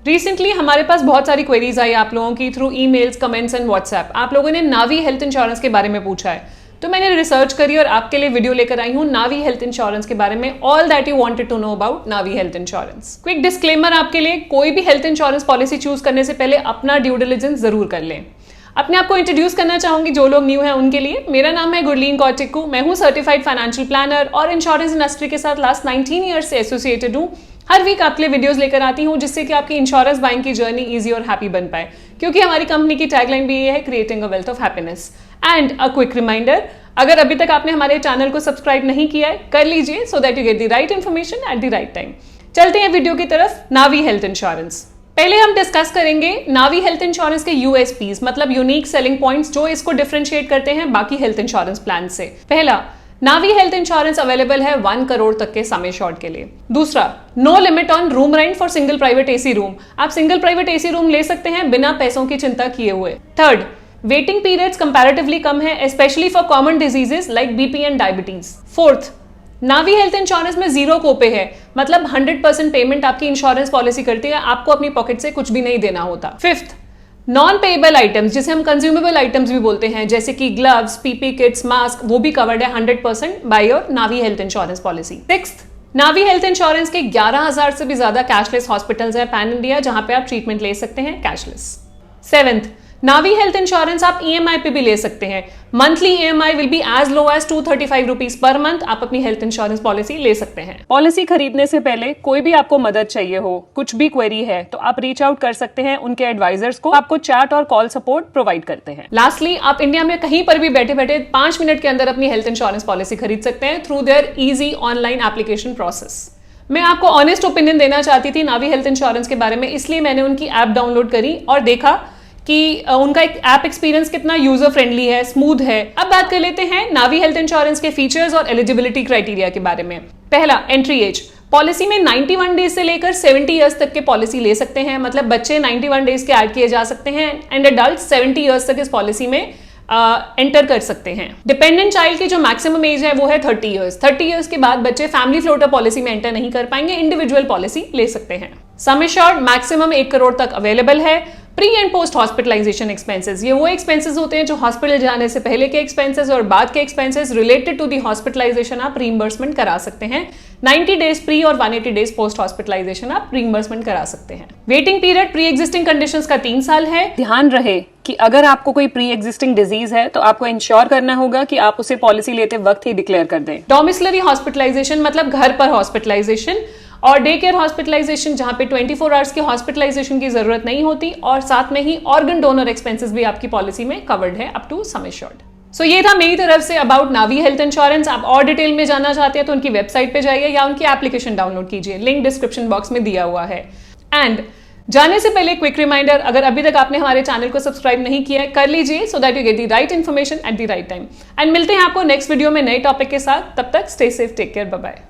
Recently हमारे पास बहुत सारी क्वेरीज आई आप लोगों की through emails, comments and WhatsApp. आप लोगों ने नावी हेल्थ इंश्योरेंस के बारे में पूछा है, तो मैंने रिसर्च करी और आपके लिए वीडियो लेकर आई हूं नावी हेल्थ इंश्योरेंस के बारे में, all that you wanted to know about Navi health insurance. Quick disclaimer आपके लिए, कोई भी हेल्थ इंश्योरेंस पॉलिसी चूज करने से पहले अपना ड्यू डिलिजेंस जरूर कर लें। अपने आप को इंट्रोड्यूस करना चाहूंगी जो लोग न्यू हैं उनके लिए। मेरा नाम है गुरलीन कौर टिक्कू, मैं हूं सर्टिफाइड फाइनेंशियल प्लानर और इंश्योरेंस इंडस्ट्री के साथ लास्ट 19 ईयर्स से एसोसिएटेड हूं। हर वीक आपके लिए वीडियोस लेकर आती हूं जिससे कि आपकी इंश्योरेंस बाइंग की जर्नी इजी और हैप्पी बन पाए, क्योंकि हमारी कंपनी की टैगलाइन भी ये है, creating a wealth of happiness. And a quick reminder, अगर अभी तक आपने हमारे चैनल को सब्सक्राइब नहीं किया है कर लीजिए, so that you get the right information at the right time. चलते हैं वीडियो की तरफ। नावी हेल्थ इंश्योरेंस, पहले हम डिस्कस करेंगे नावी हेल्थ इंश्योरेंस के यूएसपीज, मतलब यूनिक सेलिंग पॉइंट्स जो इसको डिफरेंशिएट करते हैं बाकी हेल्थ इंश्योरेंस प्लान से। पहला, नावी हेल्थ इंश्योरेंस अवेलेबल है 1 करोड़ तक के सम एश्योर्ड के लिए। दूसरा, no limit on room rent for single private AC room, आप सिंगल प्राइवेट एसी रूम ले सकते हैं बिना पैसों की चिंता किए हुए। थर्ड, वेटिंग पीरियड्स कंपैरेटिवली कम है, specially for common diseases like BP and diabetes. Fourth, Navi health insurance में जीरो कोपे है, मतलब 100% पेमेंट आपकी इंश्योरेंस पॉलिसी करती है, आपको अपनी पॉकेट से कुछ भी नहीं देना होता। फिफ्थ, नॉन पेएबल आइटम्स जिसे हम कंज्यूमेबल आइटम्स भी बोलते हैं, जैसे कि ग्लव्स, पीपी किट्स, मास्क, वो भी कवर्ड है 100% by your Navi health insurance policy. Sixth, Navi health insurance के 11,000 से भी ज्यादा कैशलेस हॉस्पिटल्स हैं पैन इंडिया जहां पे आप ट्रीटमेंट ले सकते हैं cashless. Seventh, Navi health insurance आप ईएमआई पे भी ले सकते हैं। Monthly EMI will be as low as 235 rupees per month. आप अपनी हेल्थ इंश्योरेंस पॉलिसी ले सकते हैं। पॉलिसी खरीदने से पहले कोई भी आपको मदद चाहिए हो, कुछ भी क्वेरी है, तो आप रीच आउट कर सकते हैं उनके एडवाइजर्स को, आपको चैट और कॉल सपोर्ट प्रोवाइड करते हैं। लास्टली, आप इंडिया में कहीं पर भी बैठे बैठे 5 मिनट के अंदर अपनी हेल्थ इंश्योरेंस पॉलिसी खरीद सकते हैं through their easy online application process. मैं आपको ऑनेस्ट ओपिनियन देना चाहती थी नावी हेल्थ इंश्योरेंस के बारे में, इसलिए मैंने उनकी ऐप डाउनलोड करी और देखा कि उनका एक ऐप एक्सपीरियंस कितना यूजर फ्रेंडली है, स्मूथ है। अब बात कर लेते हैं नावी हेल्थ इंश्योरेंस के फीचर्स और एलिजिबिलिटी क्राइटेरिया के बारे में। पहला, एंट्री एज। पॉलिसी में 91 डेज से लेकर 70 इयर्स तक के पॉलिसी ले सकते हैं, मतलब बच्चे 91 डेज के ऐड किए जा सकते हैं एंड एडल्ट 70 इयर्स तक इस पॉलिसी में एंटर कर सकते हैं। डिपेंडेंट चाइल्ड की जो मैक्सिमम एज है वो है 30 इयर्स। 30 इयर्स के बाद बच्चे फैमिली फ्लोटर पॉलिसी में एंटर नहीं कर पाएंगे, इंडिविजुअल पॉलिसी ले सकते हैं। सम एश्योर्ड मैक्सिमम 1 करोड़ तक अवेलेबल है। Pre and post hospitalisation expenses, ये वो एक्सपेंसेस होते हैं जो हॉस्पिटल जाने से पहले के एक्सपेंसेस और बाद के expenses related to the hospitalisation आप रीइंबर्समेंट करा सकते हैं। 90 डेज प्री और 180 डेज पोस्ट हॉस्पिटलाइजेशन आप रीइंबर्समेंट करा सकते हैं। Waiting period pre existing conditions का 3 साल है। ध्यान रहे कि अगर आपको कोई प्री एग्जिस्टिंग डिजीज है तो आपको इंश्योर करना होगा कि आप उसे पॉलिसी लेते वक्त ही डिक्लेयर कर दें। डोमिसिलरी हॉस्पिटलाइजेशन मतलब घर पर हॉस्पिटलाइजेशन, और डे केयर हॉस्पिटलाइजेशन जहां पे 24 आवर्स की हॉस्पिटलाइजेशन की जरूरत नहीं होती, और साथ में ही ऑर्गन डोनर एक्सपेंसेस भी आपकी पॉलिसी में कवर्ड है अप टू सम एश्योर्ड। सो ये था मेरी तरफ say about Navi health insurance. आप और डिटेल में जानना चाहते हैं तो उनकी वेबसाइट पे जाइए या उनकी एप्लीकेशन डाउनलोड कीजिए, लिंक डिस्क्रिप्शन बॉक्स में दिया हुआ है। एंड जाने से पहले क्विक रिमाइंडर, अगर अभी तक आपने हमारे चैनल को सब्सक्राइब नहीं किया है कर लीजिए, so that you get the right information at the right time. And मिलते हैं आपको नेक्स्ट वीडियो में नए टॉपिक के साथ। तब तक stay safe, take care, bye bye.